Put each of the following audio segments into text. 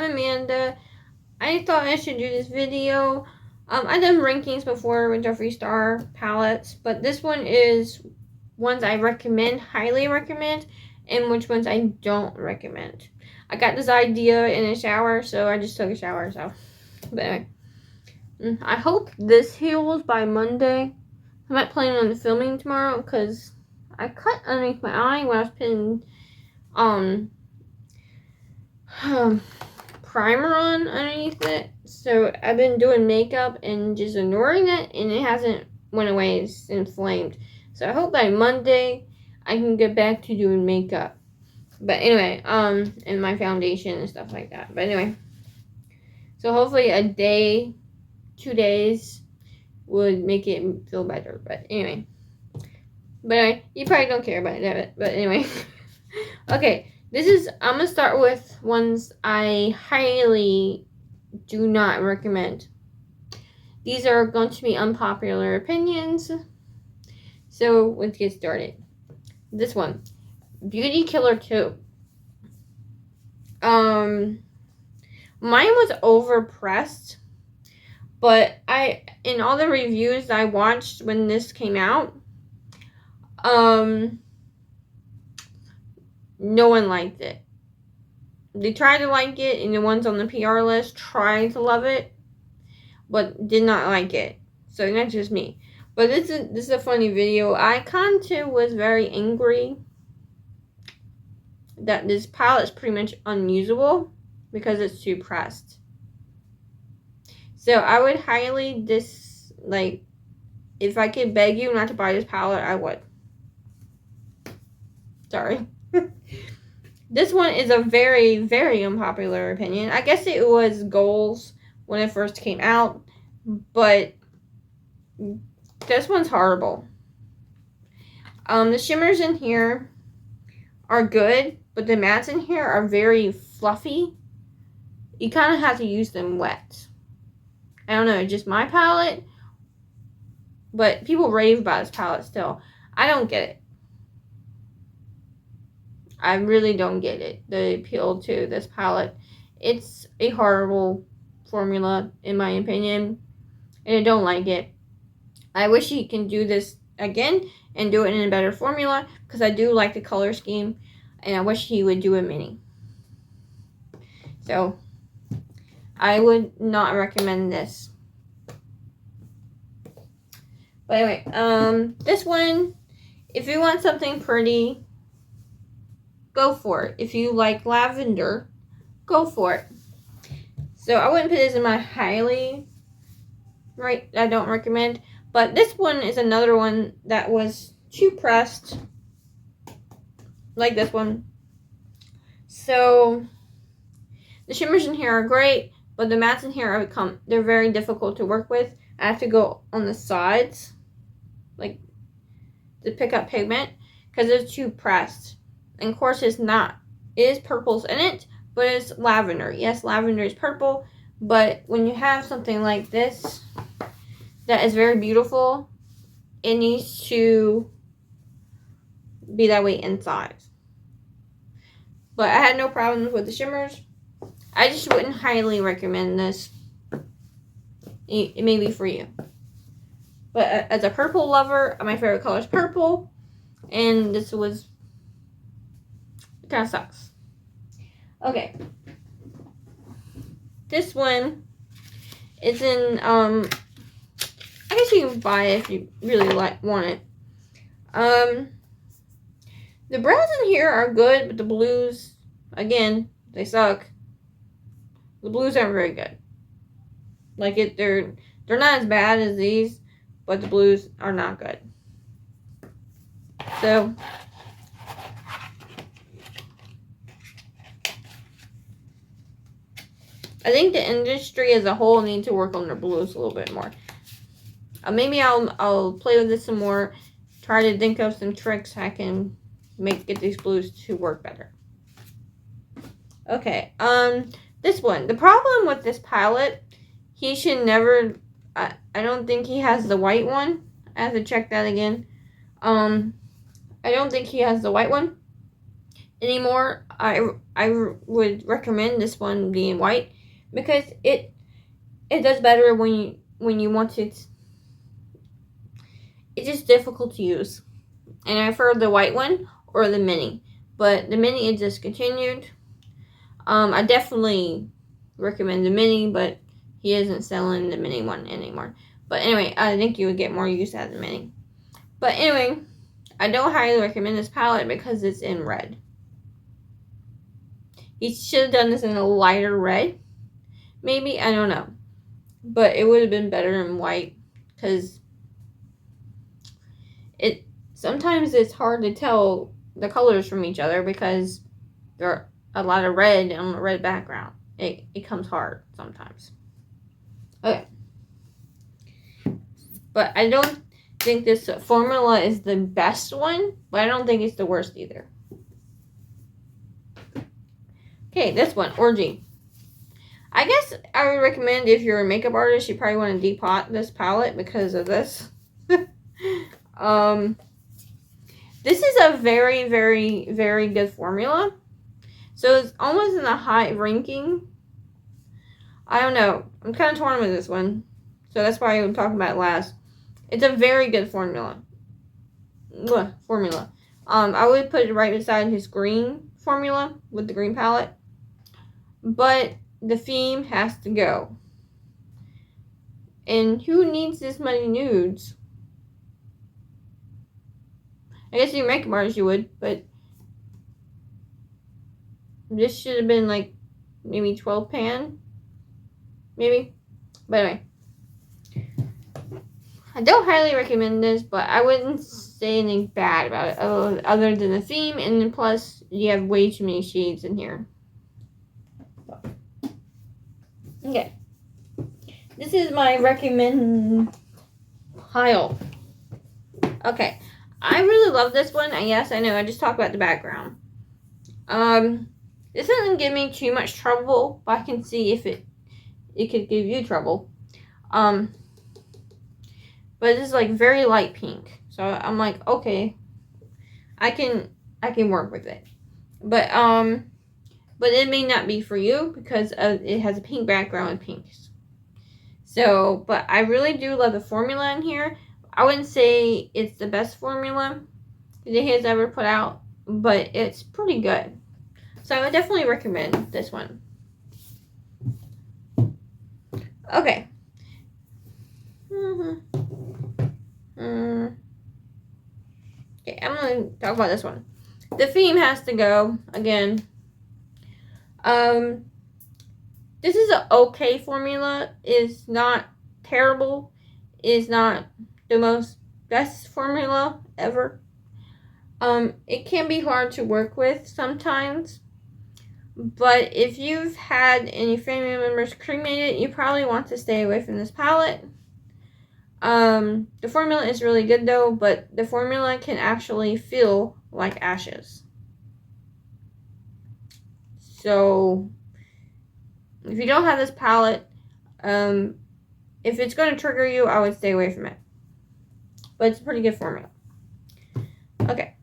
Amanda. I thought I should do this video. I've done rankings before with Jeffree Star palettes, but this one is ones I recommend, highly recommend, and which ones I don't recommend. I got this idea in a shower, so I just took a shower, so. But anyway. I hope this heals by Monday. I'm not planning on filming tomorrow because I cut underneath my eye when I was putting primer on underneath it. So I've been doing makeup and just ignoring it, and it hasn't went away. It's inflamed. So I hope by Monday I can get back to doing makeup. But anyway, and my foundation and stuff like that. But anyway, so hopefully a day, 2 days would make it feel better. But anyway, you probably don't care about it. But anyway, okay. I'm going to start with ones I highly do not recommend. These are going to be unpopular opinions. So let's get started. This one, Beauty Killer 2. Mine was overpressed, but in all the reviews I watched when this came out, no one liked it. They tried to like it, and the ones on the PR list tried to love it, but did not like it. So that's just me. But this is a funny video. I kind of was very angry that this palette is pretty much unusable because it's too pressed. So I would highly if I could beg you not to buy this palette, I would. Sorry. This one is a very, very unpopular opinion. I guess it was goals when it first came out, but this one's horrible. The shimmers in here are good, but the mattes in here are very fluffy. You kind of have to use them wet. I don't know, just my palette, but people rave about this palette still. I don't get it. I really don't get it, the appeal to this palette. It's a horrible formula, in my opinion, and I don't like it. I wish he can do this again and do it in a better formula, because I do like the color scheme, and I wish he would do a mini. So, I would not recommend this. But anyway, this one, if you want something pretty, go for it. If you like lavender, go for it. So I wouldn't put this in my I don't recommend. But this one is another one that was too pressed. Like this one. So the shimmers in here are great, but the mattes in here they're very difficult to work with. I have to go on the sides, like, to pick up pigment, because it's too pressed. And of course it's not. It is purples in it, but it's lavender. Yes, lavender is purple, but when you have something like this that is very beautiful, it needs to be that way inside. But I had no problems with the shimmers. I just wouldn't highly recommend this. It may be for you. But as a purple lover, my favorite color is purple, and this was kind of sucks. Okay. This one is in, I guess you can buy it if you really want it. The browns in here are good, but the blues, again, they suck. The blues aren't very good. They're not as bad as these, but the blues are not good. So, I think the industry as a whole needs to work on their blues a little bit more. Maybe I'll play with this some more. Try to think of some tricks I can get these blues to work better. Okay, this one. The problem with this palette, he should never, I don't think he has the white one. I have to check that again. I don't think he has the white one. anymore, I would recommend this one being white because it does better when you want to. It's just difficult to use, and I prefer the white one or the mini, but the mini is discontinued. I definitely recommend the mini, but he isn't selling the mini one anymore. But anyway, I think you would get more use out of the mini. But anyway, I don't highly recommend this palette because it's in red. He should have done this in a lighter red. Maybe, I don't know. But it would have been better in white because sometimes it's hard to tell the colors from each other because there are a lot of red on a red background. It comes hard sometimes. Okay. But I don't think this formula is the best one, but I don't think it's the worst either. Okay, this one, Orgy. I guess I would recommend if you're a makeup artist, you probably want to depot this palette because of this. This is a very, very, very good formula. So it's almost in the high ranking. I don't know. I'm kind of torn with this one. So that's why I'm talking about it last. It's a very good formula. I would put it right beside his green formula with the green palette. But the theme has to go. And who needs this many nudes? I guess you make makeup you would, but this should have been like maybe 12 pan. Maybe. But anyway. I don't highly recommend this, but I wouldn't say anything bad about it other than the theme, and then plus you have way too many shades in here. Okay. This is my recommend pile. Okay. I really love this one. Yes, I know. I just talked about the background. This doesn't give me too much trouble, but I can see if it could give you trouble. But it's like very light pink. So I'm like, okay, I can work with it. But it may not be for you because it has a pink background with pinks. So, but I really do love the formula in here. I wouldn't say it's the best formula that he has ever put out, but it's pretty good. So I would definitely recommend this one. Okay. Okay, I'm going to talk about this one. The theme has to go again. This is an okay formula. It's not terrible. It's not the most best formula ever. It can be hard to work with sometimes. But if you've had any family members cremate it, you probably want to stay away from this palette. The formula is really good though, but the formula can actually feel like ashes. So, if you don't have this palette, if it's going to trigger you, I would stay away from it. But it's a pretty good formula. Okay.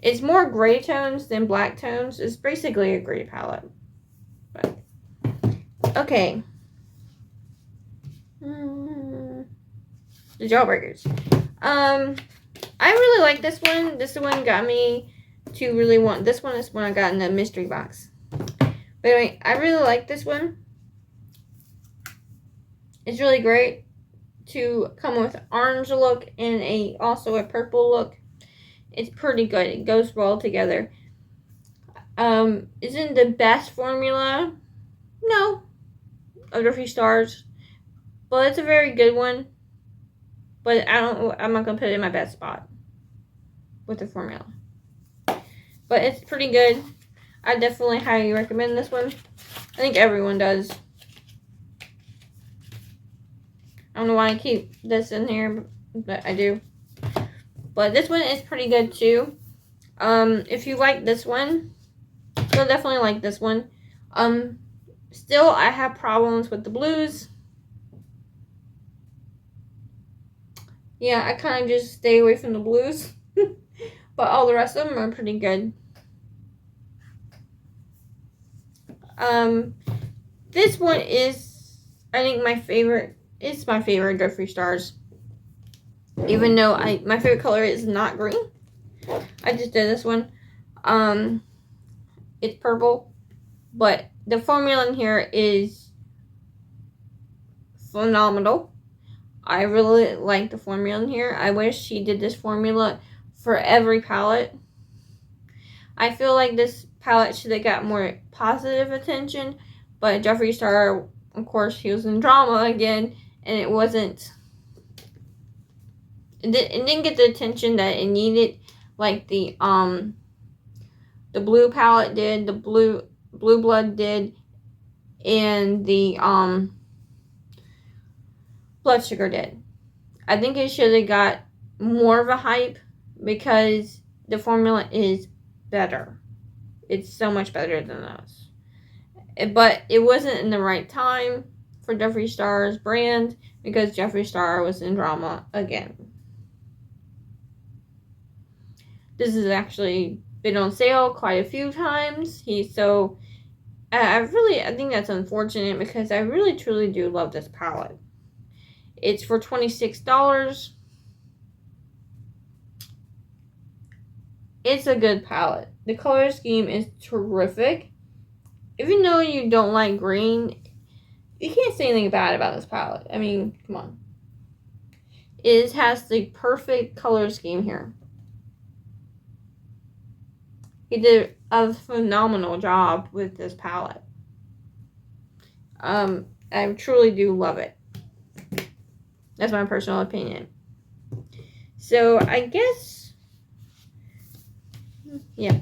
It's more gray tones than black tones. It's basically a gray palette. But, okay. The Jawbreakers. I really like this one. This one got me to really want this one. This one I got in the mystery box. But anyway, I really like this one. It's really great to come with an orange look and also a purple look. It's pretty good. It goes well together. Isn't the best formula? No. Of Jeffree Stars. But it's a very good one. But I'm not gonna put it in my best spot with the formula. But it's pretty good. I definitely highly recommend this one. I think everyone does. I don't know why I keep this in here, but I do. But this one is pretty good too. If you like this one, you'll definitely like this one. Still, I have problems with the blues. Yeah, I kind of just stay away from the blues. But all the rest of them are pretty good. This one is, I think, my favorite. It's my favorite Jeffree Stars. Even though my favorite color is not green. I just did this one. It's purple. But the formula in here is phenomenal. I really like the formula in here. I wish she did this formula for every palette. I feel like this palette should have got more positive attention, but Jeffree Star, of course, he was in drama again, and it wasn't. It didn't get the attention that it needed, like the blue palette did, the blue blood did, and the blood sugar did. I think it should have got more of a hype because the formula is better. It's so much better than those. But it wasn't in the right time for Jeffree Star's brand because Jeffree Star was in drama again. This has actually been on sale quite a few times. I think that's unfortunate because I really truly do love this palette. It's for $26. It's a good palette. The color scheme is terrific. Even though you don't like green, you can't say anything bad about this palette. I mean, come on. It has the perfect color scheme here. He did a phenomenal job with this palette. I truly do love it. That's my personal opinion. So I guess, yeah.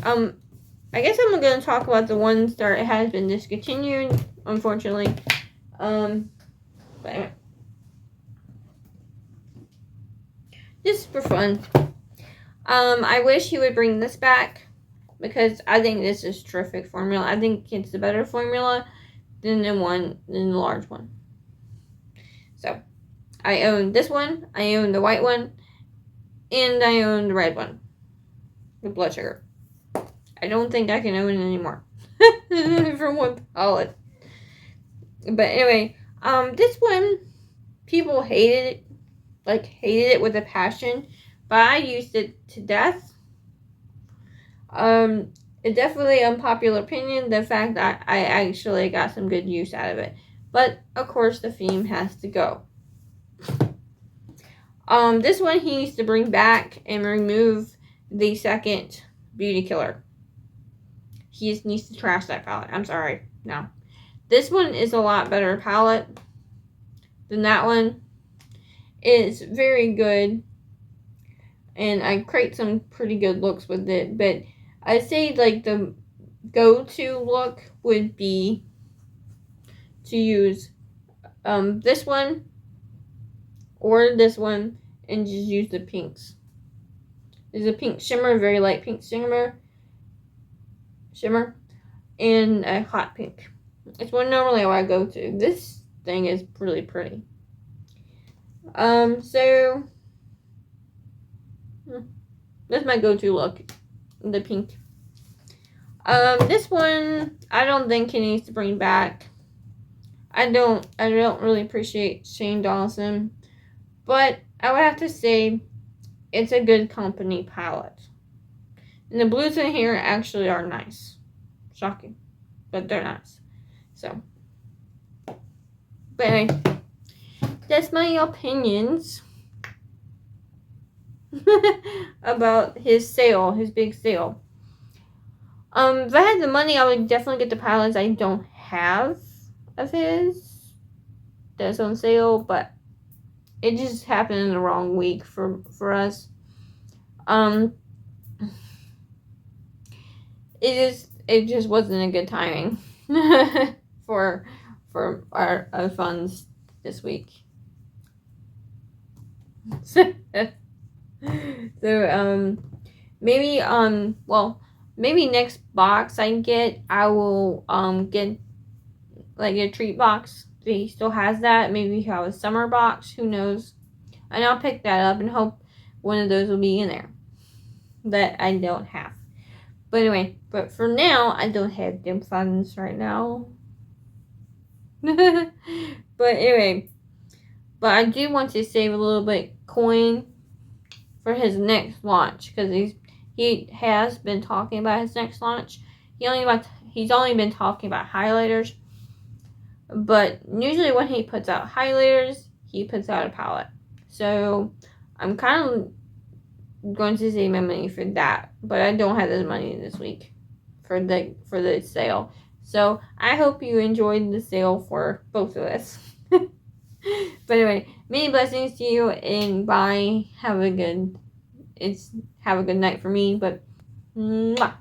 I guess I'm going to talk about the ones that has been discontinued, unfortunately. But anyway. Just for fun. I wish he would bring this back because I think this is terrific formula. I think it's a better formula than the large one. So, I own this one, I own the white one, and I own the red one. The blood sugar. I don't think I can own it anymore. From one palette. But anyway, this one, people hated it. Like, hated it with a passion. But I used it to death. It's definitely unpopular opinion, the fact that I actually got some good use out of it. But, of course, the theme has to go. This one he needs to bring back and remove the second beauty killer. He just needs to trash that palette. I'm sorry. No. This one is a lot better palette than that one. It's very good. And I create some pretty good looks with it. But I'd say like the go-to look would be to use this one or this one and just use the pinks. There's a pink shimmer, very light pink shimmer, and a hot pink. It's one normally what I go to. This thing is really pretty. So that's my go-to look, the pink. This one I don't think he needs to bring back. I don't really appreciate Shane Dawson, but I would have to say it's a good company palette. And the blues in here actually are nice. Shocking, but they're nice. So, but anyway, that's my opinions about his sale, his big sale. If I had the money, I would definitely get the palettes I don't have of his that's on sale, but it just happened in the wrong week for us. It just wasn't a good timing for our funds this week. So maybe next box I get, I will get like a treat box. If he still has that, maybe he'll have a summer box, who knows. And I'll pick that up and hope one of those will be in there that I don't have. But anyway, but for now, I don't have them funds right now. But anyway, but I do want to save a little bit coin for his next launch, because he has been talking about his next launch. He's only been talking about highlighters, but usually when he puts out highlighters, he puts out a palette. So I'm kind of going to save my money for that, but I don't have this money this week for the sale. So I hope you enjoyed the sale for both of us. But anyway, many blessings to you, and bye. Have a good night for me, but mwah.